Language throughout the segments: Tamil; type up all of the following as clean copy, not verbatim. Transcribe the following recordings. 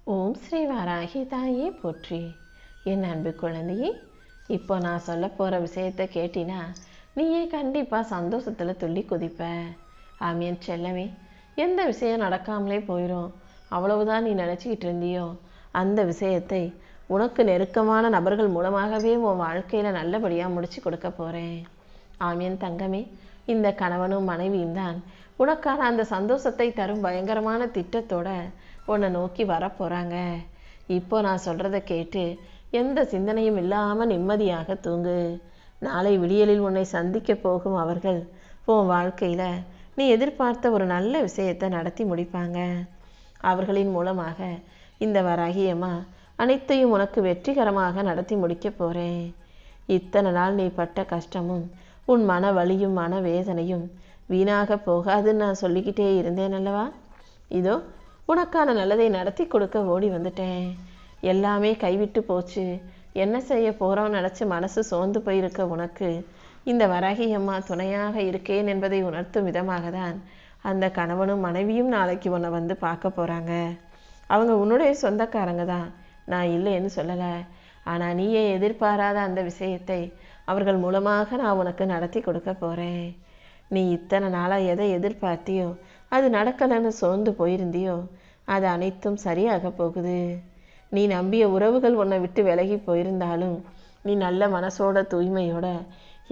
ஓம் ஸ்ரீ வாராகி தாயே போற்றி. என் அன்பு குழந்தையே, இப்போ நான் சொல்ல போகிற விஷயத்தை கேட்டினா நீயே கண்டிப்பாக சந்தோஷத்தில் துள்ளி குதிப்ப. ஆமியன் செல்லவே, எந்த விஷயம் நடக்காமலே போயிடும் அவ்வளவுதான் நீ நினச்சிக்கிட்டு இருந்தியோ அந்த விஷயத்தை உனக்கு நெருக்கமான நபர்கள் மூலமாகவே உன் வாழ்க்கையில் நல்லபடியாக முடிச்சு கொடுக்க போகிறேன். ஆமியன் தங்கமே, இந்த கணவனும் மனைவியும் தான் உனக்கான அந்த சந்தோஷத்தை தரும் பயங்கரமான திட்டத்தோட உன்னை நோக்கி வரப்போகிறாங்க. இப்போ நான் சொல்கிறத கேட்டு எந்த சிந்தனையும் இல்லாமல் நிம்மதியாக தூங்கு. நாளை விடியலில் உன்னை சந்திக்க போகும் அவர்கள் உன் வாழ்க்கையில் நீ எதிர்பார்த்த ஒரு நல்ல விஷயத்தை நடத்தி முடிப்பாங்க. அவர்களின் மூலமாக இந்த வராகியம்மா அனைத்தையும் உனக்கு வெற்றிகரமாக நடத்தி முடிக்க போகிறேன். இத்தனை நாள் நீ பட்ட கஷ்டமும் உன் மன வலியும் மன வேதனையும் வீணாக போகாதுன்னு நான் சொல்லிக்கிட்டே இருந்தேன் அல்லவா? இதோ உனக்கான நல்லதை நடத்தி கொடுக்க ஓடி வந்துட்டேன். எல்லாமே கைவிட்டு போச்சு, என்ன செய்ய போகிறோன்னு நினச்சி மனசு சோர்ந்து போயிருக்க உனக்கு இந்த வராகி அம்மா துணையாக இருக்கேன் என்பதை உணர்த்தும் விதமாக தான் அந்த கணவனும் மனைவியும் நாளைக்கு உன்னை வந்து பார்க்க போகிறாங்க. அவங்க உன்னுடைய சொந்தக்காரங்க தான், நான் இல்லைன்னு சொல்லலை. ஆனால் நீயே எதிர்பாராத அந்த விஷயத்தை அவர்கள் மூலமாக நான் உனக்கு நடத்தி கொடுக்க போகிறேன். நீ இத்தனை நாளாக எதை எதிர்பார்த்தியோ அது நடக்கலைன்னு சோர்ந்து போயிருந்தியோ அது அனைத்தும் சரியாக போகுது. நீ நம்பிய உறவுகள் உன்னை விட்டு விலகி போயிருந்தாலும் நீ நல்ல மனசோட தூய்மையோட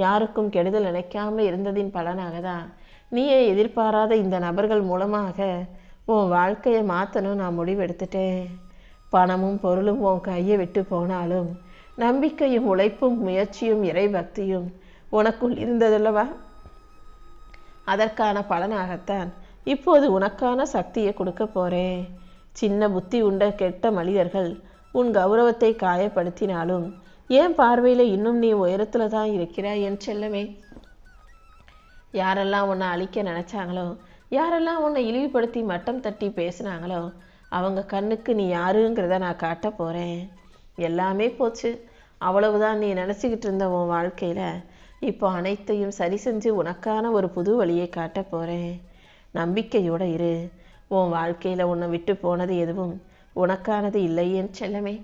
யாருக்கும் கெடுதல் நினைக்காம இருந்ததின் பலனாக தான் நீயே எதிர்பாராத இந்த நபர்கள் மூலமாக உன் வாழ்க்கையை மாற்றணும் நான் முடிவெடுத்துட்டேன். பணமும் பொருளும் உன் கையை விட்டு போனாலும் நம்பிக்கையும் உழைப்பும் முயற்சியும் இறை பக்தியும் உனக்குள் இருந்ததல்லவா? அதற்கான பலனாகத்தான் இப்போது உனக்கான சக்தியை கொடுக்க போகிறேன். சின்ன புத்தி உண்ட கெட்ட மனிதர்கள் உன் கௌரவத்தை காயப்படுத்தினாலும் ஏன் பார்வையில் இன்னும் நீ உயரத்தில் தான் இருக்கிறாய் என் செல்லமே. யாரெல்லாம் உன்னை அழிக்க நினச்சாங்களோ, யாரெல்லாம் உன்னை இழிவுபடுத்தி மட்டம் தட்டி பேசினாங்களோ அவங்க கண்ணுக்கு நீ யாருங்கிறத நான் காட்ட போகிறேன். எல்லாமே போச்சு, அவ்வளவுதான் நீ நினச்சிக்கிட்டு இருந்த உன் வாழ்க்கையில் இப்போ அனைத்தையும் சரி செஞ்சு உனக்கான ஒரு புது வழியை காட்ட போகிறேன். நம்பிக்கையோடு இரு. உன் வாழ்க்கையில் உன்னை விட்டு போனது எதுவும் உனக்கானது இல்லை என் செல்லமே.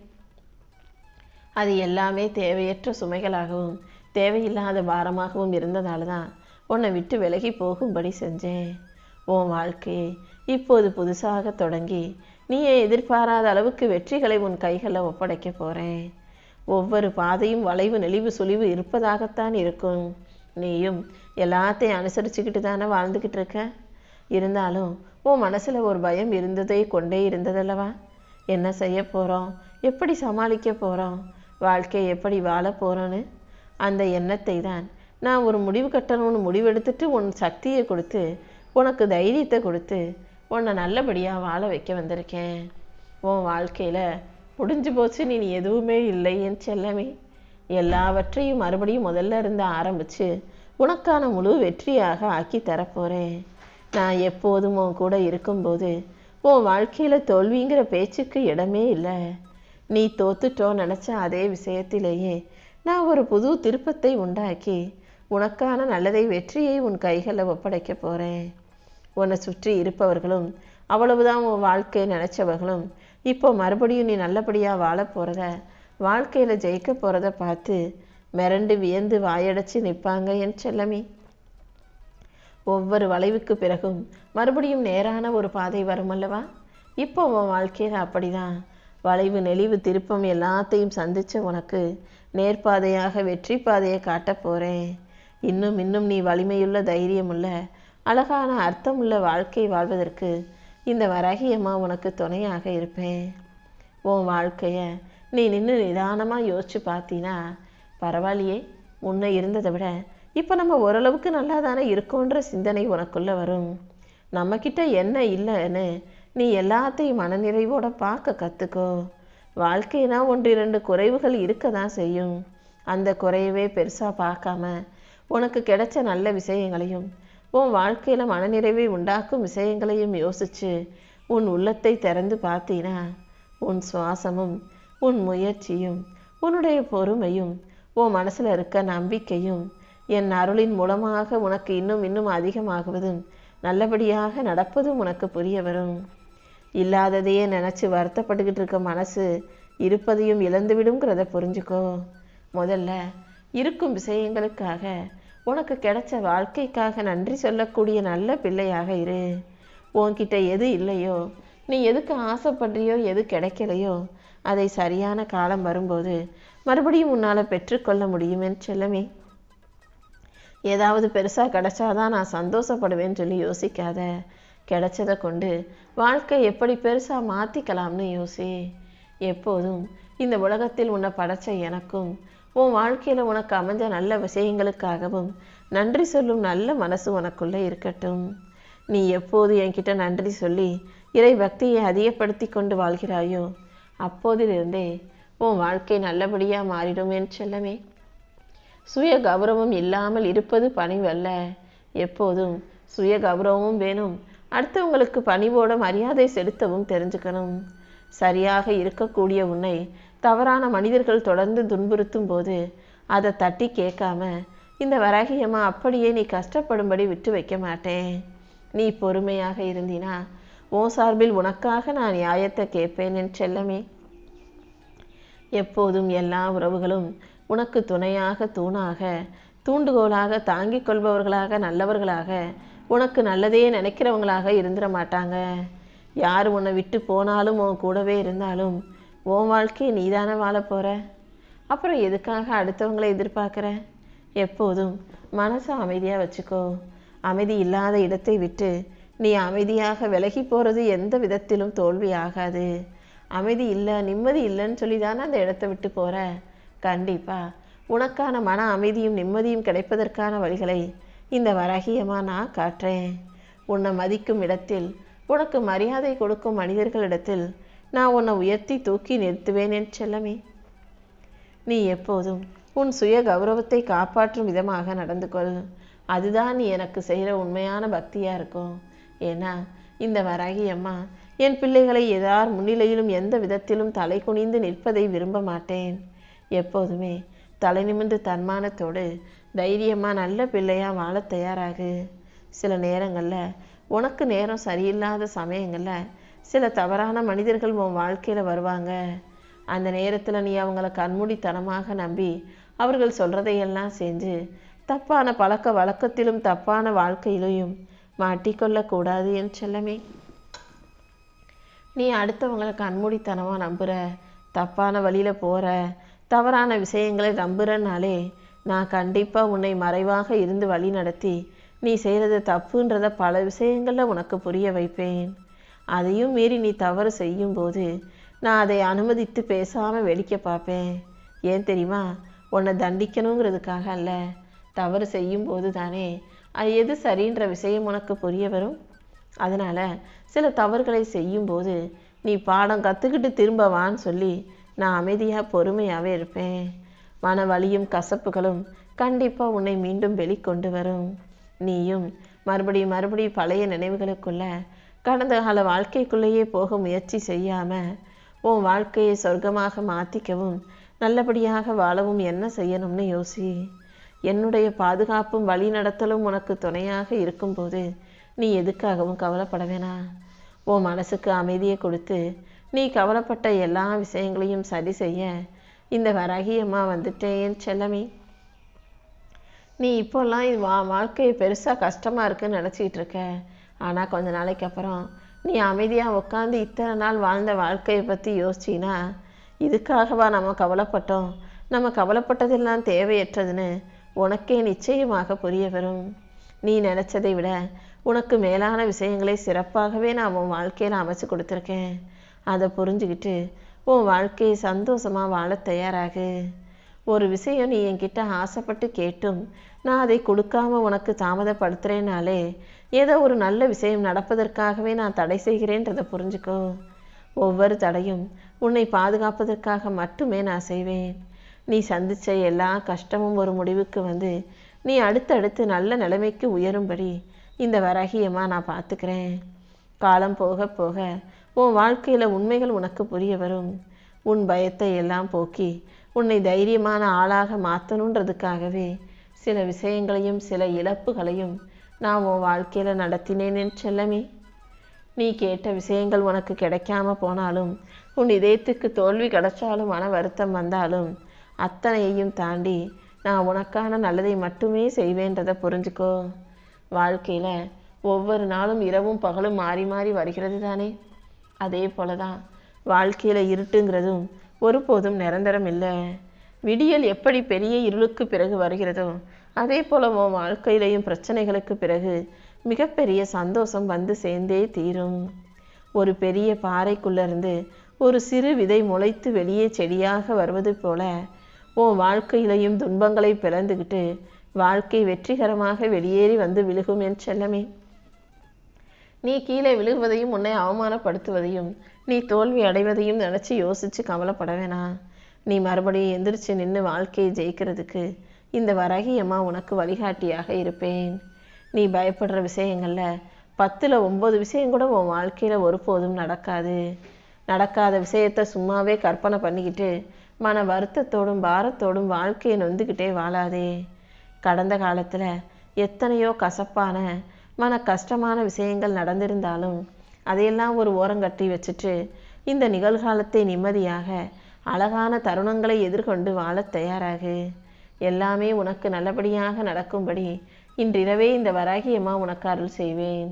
அது எல்லாமே தேவையற்ற சுமைகளாகவும் தேவையில்லாத பாரமாகவும் இருந்ததால தான் உன்னை விட்டு விலகி போகும்படி செஞ்சேன். உன் வாழ்க்கையை இப்போது புதுசாக தொடங்கி நீயே எதிர்பாராத அளவுக்கு வெற்றிகளை உன் கைகளில் ஒப்படைக்க போகிறேன். ஒவ்வொரு பாதையும் வளைவு நெளிவு சுழிவு இருப்பதாகத்தான் இருக்கும். நீயும் எல்லாத்தையும் அனுசரிச்சுக்கிட்டு தானே வாழ்ந்துக்கிட்டு இருக்க. இருந்தாலும் உன் மனசில் ஒரு பயம் இருந்ததே கொண்டே இருந்ததல்லவா? என்ன செய்ய போகிறோம், எப்படி சமாளிக்க போகிறோம், வாழ்க்கையை எப்படி வாழ போகிறோன்னு அந்த எண்ணத்தை தான் நான் ஒரு முடிவு கட்டணும்னு முடிவெடுத்துட்டு உன் சக்தியை கொடுத்து உனக்கு தைரியத்தை கொடுத்து உன்னை நல்லபடியாக வாழ வைக்க வந்திருக்கேன். உன் வாழ்க்கையில் முடிஞ்சு போச்சு நீ எதுவுமே இல்லை என் செல்லமே. எல்லாவற்றையும் மறுபடியும் முதல்ல இருந்து ஆரம்பித்து உனக்கான முழு வெற்றியாக ஆக்கி தரப்போகிறேன். நான் எப்போதும் உன் கூட இருக்கும்போது உன் வாழ்க்கையில் தோல்விங்கிற பேச்சுக்கு இடமே இல்லை. நீ தோத்துட்டோ நினச்ச அதே விஷயத்திலேயே நான் ஒரு புது திருப்பத்தை உண்டாக்கி உனக்கான நல்லதை வெற்றியை உன் கைகளில் ஒப்படைக்க போகிறேன். உன்னை சுற்றி இருப்பவர்களும் அவ்வளவுதான் உன் வாழ்க்கையை நினச்சவர்களும் இப்போ மறுபடியும் நீ நல்லபடியாக வாழ போகிறத, வாழ்க்கையில் ஜெயிக்க போகிறத பார்த்து மிரண்டு வியந்து வாயடைச்சு நிற்பாங்க என் செல்லமே. ஒவ்வொரு வளைவுக்கு பிறகும் மறுபடியும் நேரான ஒரு பாதை வரும் அல்லவா? இப்போ உன் வாழ்க்கையில் அப்படிதான். வளைவு நெளிவு திருப்பம் எல்லாத்தையும் சந்தித்த உனக்கு நேர்பாதையாக வெற்றி பாதையை காட்ட போகிறேன். இன்னும் இன்னும் நீ வலிமையுள்ள தைரியமுள்ள அழகான அர்த்தமுள்ள வாழ்க்கை வாழ்வதற்கு இந்த வராகியம்மா உனக்கு துணையாக இருப்பேன். உன் வாழ்க்கையை நீ நின்று நிதானமாக யோசிச்சு பார்த்தீன்னா பரவாயில்லையே, முன்ன இருந்ததை விட இப்போ நம்ம ஓரளவுக்கு நல்லா தானே இருக்கோன்ற சிந்தனை உனக்குள்ளே வரும். நம்மக்கிட்ட என்ன இல்லைன்னு நீ எல்லாத்தையும் மனநிறைவோடு பார்க்க கற்றுக்கோ. வாழ்க்கைனா 1-2 குறைவுகள் இருக்க தான் செய்யும். அந்த குறையவே பெருசாக பார்க்காம உனக்கு கிடைச்ச நல்ல விஷயங்களையும் உன் வாழ்க்கையில் மனநிறைவை உண்டாக்கும் விஷயங்களையும் யோசித்து உன் உள்ளத்தை திறந்து பார்த்தீனா உன் சுவாசமும் உன் முயற்சியும் உன்னுடைய பொறுமையும் உன் மனசில் இருக்க நம்பிக்கையும் என் அருளின் மூலமாக உனக்கு இன்னும் இன்னும் அதிகமாகுவதும் நல்லபடியாக நடப்பதும் உனக்கு புரிய வரும். இல்லாததையே நினச்சி வருத்தப்பட்டுக்கிட்டு இருக்க மனசு இருப்பதையும் இழந்துவிடுங்கிறத புரிஞ்சுக்கோ. முதல்ல இருக்கும் விஷயங்களுக்காக, உனக்கு கிடைச்ச வாழ்க்கைக்காக நன்றி சொல்லக்கூடிய நல்ல பிள்ளையாக இரு. உன்கிட்ட எது இல்லையோ, நீ எதுக்கு ஆசைப்படுறியோ, எது கிடைக்கலையோ, அதை சரியான காலம் வரும்போது மறுபடியும் உன்னால் பெற்றுக்கொள்ள முடியுமேன்னு செல்லமே. ஏதாவது பெருசாக கிடைச்சாதான் நான் சந்தோஷப்படுவேன்னு சொல்லி யோசிக்காத. கிடைச்சதை கொண்டு வாழ்க்கை எப்படி பெருசாக மாற்றிக்கலாம்னு யோசி. எப்போதும் இந்த உலகத்தில் உன்னை படைச்ச எனக்கும் உன் வாழ்க்கையில் உனக்கு அமைஞ்ச நல்ல விஷயங்களுக்காகவும் நன்றி சொல்லும் நல்ல மனசு உனக்குள்ளே இருக்கட்டும். நீ எப்போது என்கிட்ட நன்றி சொல்லி இறை பக்தியை அதிகப்படுத்தி கொண்டு வாழ்கிறாயோ, அப்போதிலிருந்தே உன் வாழ்க்கை நல்லபடியாக மாறிடுமேன்னு செல்லமே. சுய கௌரவம் இல்லாமல் இருப்பது பணிவல்ல. எப்போதும் சுய கௌரவமும் வேணும். அடுத்தவங்களுக்கு பணிவோட மரியாதை செலுத்தவும் தெரிஞ்சுக்கணும். சரியாக இருக்கக்கூடிய உன்னை தவறான மனிதர்கள் தொடர்ந்து துன்புறுத்தும் போது அதை தட்டி கேட்காம இந்த வராகியம்மா அப்படியே நீ கஷ்டப்படும்படி விட்டு வைக்க மாட்டேன். நீ பொறுமையாக இருந்தினா உன் சார்பில் உனக்காக நான் நியாயத்தை கேட்பேன் என் செல்லமே. எப்போதும் எல்லா உறவுகளும் உனக்கு துணையாக, தூணாக, தூண்டுகோலாக, தாங்கிக் கொள்பவர்களாக, நல்லவர்களாக, உனக்கு நல்லதே நினைக்கிறவங்களாக இருந்துட மாட்டாங்க. யார் உன்னை விட்டு போனாலும் உன் கூடவே இருந்தாலும் உன் வாழ்க்கையை நீதானே வாழ போகிற. அப்புறம் எதுக்காக அடுத்தவங்களை எதிர்பார்க்குற? எப்போதும் மனசை அமைதியாக வச்சுக்கோ. அமைதி இல்லாத இடத்தை விட்டு நீ அமைதியாக விலகி போகிறது எந்த விதத்திலும் தோல்வி ஆகாது. அமைதி இல்லை, நிம்மதி இல்லைன்னு சொல்லி தானே அந்த இடத்த விட்டு போகிற. கண்டிப்பாக உனக்கான மன அமைதியும் நிம்மதியும் கிடைப்பதற்கான வழிகளை இந்த வராகியமாக நான் காட்டுறேன். உன்னை மதிக்கும் இடத்தில், உனக்கு மரியாதை கொடுக்கும் மனிதர்களிடத்தில் நான் உன்னை உயர்த்தி தூக்கி நிறுத்துவேன் என் செல்லமே. நீ எப்போதும் உன் சுய கௌரவத்தை காப்பாற்றும் விதமாக நடந்து கொள். அதுதான் நீ எனக்கு செய்கிற உண்மையான பக்தியாக இருக்கும். ஏன்னா இந்த வராகியம்மா என் பிள்ளைகளை எதார் முன்னிலையிலும் எந்த விதத்திலும் தலை குனிந்து நிற்பதை விரும்ப மாட்டேன். எப்போதுமே தலை நிமிர்ந்து தன்மானத்தோடு தைரியமாக நல்ல பிள்ளையாக வாழ தயாராகு. சில நேரங்களில் உனக்கு நேரம் சரியில்லாத சமயங்களில் சில தவறான மனிதர்கள் உன் வாழ்க்கையில் வருவாங்க. அந்த நேரத்தில் நீ அவங்கள கண்மூடித்தனமாக நம்பி அவர்கள் சொல்கிறதையெல்லாம் செஞ்சு தப்பான பழக்க வழக்கத்திலும் தப்பான வாழ்க்கையிலையும் மாட்டிக்கொள்ளக்கூடாது என் செல்லமே. நீ அடுத்தவங்களை கண்மூடித்தனமாக நம்புகிற, தப்பான வழியில் போகிற, தவறான விஷயங்களை நம்புகிறனாலே நான் கண்டிப்பாக உன்னை மறைவாக இருந்து வழி நடத்தி நீ செய்கிறது தப்புன்றத பல விஷயங்களில் உனக்கு புரிய வைப்பேன். அதையும் மீறி நீ தவறு செய்யும்போது நான் அதை அனுமதித்து பேசாமல் வேடிக்கை பார்ப்பேன். ஏன் தெரியுமா? உன்னை தண்டிக்கணுங்கிறதுக்காக அல்ல. தவறு செய்யும்போது தானே அது எது சரின்ற விஷயம் உனக்கு புரிய வரும். அதனால் சில தவறுகளை செய்யும்போது நீ பாடம் கற்றுக்கிட்டு திரும்ப வான்னு சொல்லி நான் அமைதியாக பொறுமையாகவே இருப்பேன். மன வலியும் கசப்புகளும் கண்டிப்பாக உன்னை மீண்டும் வெளிக்கொண்டு வரும். நீயும் மறுபடியும் பழைய நினைவுகளுக்குள்ள கடந்த கால வாழ்க்கைக்குள்ளேயே போக முயற்சி செய்யாமல் உன் வாழ்க்கையை சொர்க்கமாக மாற்றிக்கவும் நல்லபடியாக வாழவும் என்ன செய்யணும்னு யோசி. என்னுடைய பாதுகாப்பும் வழி நடத்தலும் உனக்கு துணையாக இருக்கும்போது நீ எதுக்காகவும் கவலைப்பட வேணாம். உன் மனசுக்கு அமைதியை கொடுத்து நீ கவலைப்பட்ட எல்லா விஷயங்களையும் சரி செய்ய இந்த வராகியம்மா வந்துட்டேன் செல்லமே. நீ இப்போல்லாம் வாழ்க்கை பெருசாக கஷ்டமாக இருக்குன்னு நினச்சிக்கிட்டு இருக்க. ஆனால் கொஞ்ச நாளைக்கு அப்புறம் நீ அமைதியாக உட்காந்து இத்தனை நாள் வாழ்ந்த வாழ்க்கையை பற்றி யோசிச்சின்னா, இதுக்காகவா நம்ம கவலைப்பட்டோம், நம்ம கவலைப்பட்டதெல்லாம் தேவையற்றதுன்னு உனக்கே நிச்சயமாக புரிய வரும். நீ நினச்சதை விட உனக்கு மேலான விஷயங்களை சிறப்பாகவே நான் உன் வாழ்க்கையில் அமைச்சு கொடுத்துருக்கேன். அதை புரிஞ்சுக்கிட்டு உன் வாழ்க்கையை சந்தோஷமாக வாழ தயாராகு. ஒரு விஷயம் நீ என்கிட்ட ஆசைப்பட்டு கேட்டும் நான் அதை கொடுக்காம உனக்கு தாமதப்படுத்துகிறேனாலே ஏதோ ஒரு நல்ல விஷயம் நடப்பதற்காகவே நான் தடை செய்கிறேன்றதை புரிஞ்சுக்கோ. ஒவ்வொரு தடையும் உன்னை பாதுகாப்பதற்காக மட்டுமே நான் செய்வேன். நீ சந்தித்த எல்லா கஷ்டமும் ஒரு முடிவுக்கு வந்து நீ அடுத்தடுத்து நல்ல நிலைமைக்கு உயரும்படி இந்த வராகியமாக நான் பார்த்துக்கிறேன். காலம் போக போக உன் வாழ்க்கையில் உண்மைகள் உனக்கு புரிய வரும். உன் பயத்தை எல்லாம் போக்கி உன்னை தைரியமான ஆளாக மாற்றணுன்றதுக்காகவே சில விஷயங்களையும் சில இழப்புகளையும் நான் உன் வாழ்க்கையில் நடத்தினேன் செல்லமே. நீ கேட்ட விஷயங்கள் உனக்கு கிடைக்காம போனாலும், உன் இதயத்துக்கு தோல்வி கிடைச்சாலும், மன வருத்தம் வந்தாலும், அத்தனையையும் தாண்டி நான் உனக்கான நல்லதை மட்டுமே செய்வேன்றதை புரிஞ்சுக்கோ. வாழ்க்கையில் ஒவ்வொரு நாளும் இரவும் பகலும் மாறி மாறி வருகிறது தானே. அதே போல தான் வாழ்க்கையில் இருட்டுங்கிறதும் ஒருபோதும் நிரந்தரம் இல்லை. விடியல் எப்படி பெரிய இருளுக்கு பிறகு வருகிறதோ, அதே போல உன் வாழ்க்கையிலையும் பிரச்சனைகளுக்கு பிறகு மிகப்பெரிய சந்தோஷம் வந்து சேர்ந்தே தீரும். ஒரு பெரிய பாறைக்குள்ளேருந்து ஒரு சிறு விதை முளைத்து வெளியே செடியாக வருவது போல உன் வாழ்க்கையிலையும் துன்பங்களை பிளந்துக்கிட்டு வாழ்க்கை வெற்றிகரமாக வெளியேறி வந்து விழுகும் என் செல்லமே. நீ கீழே விழுவதையும், உன்னை அவமானப்படுத்துவதையும், நீ தோல்வி அடைவதையும் நினச்சி யோசித்து கவலைப்பட வேணாம். நீ மறுபடியும் எந்திரிச்சு நின்று வாழ்க்கையை ஜெயிக்கிறதுக்கு இந்த வராகி அம்மா உனக்கு வழிகாட்டியாக இருப்பேன். நீ பயப்படுற விஷயங்களில் 10ல் 9 விஷயம் கூட உன் வாழ்க்கையில் ஒருபோதும் நடக்காது. நடக்காத விஷயத்தை சும்மாவே கற்பனை பண்ணிக்கிட்டு மன வருத்தத்தோடும் பாரத்தோடும் வாழ்க்கையை நொந்துக்கிட்டே வாழாதே. கடந்த காலத்தில் எத்தனையோ கசப்பான மன கஷ்டமான விஷயங்கள் நடந்திருந்தாலும் அதையெல்லாம் ஒரு ஓரங்கட்டி வச்சுட்டு இந்த நிகழ்காலத்தை நிம்மதியாக அழகான தருணங்களை எதிர்கொண்டு வாழ தயாராகு. எல்லாமே உனக்கு நல்லபடியாக நடக்கும்படி இன்றிரவே இந்த வராகி அம்மா உனக்கு அருள் செய்வேன்.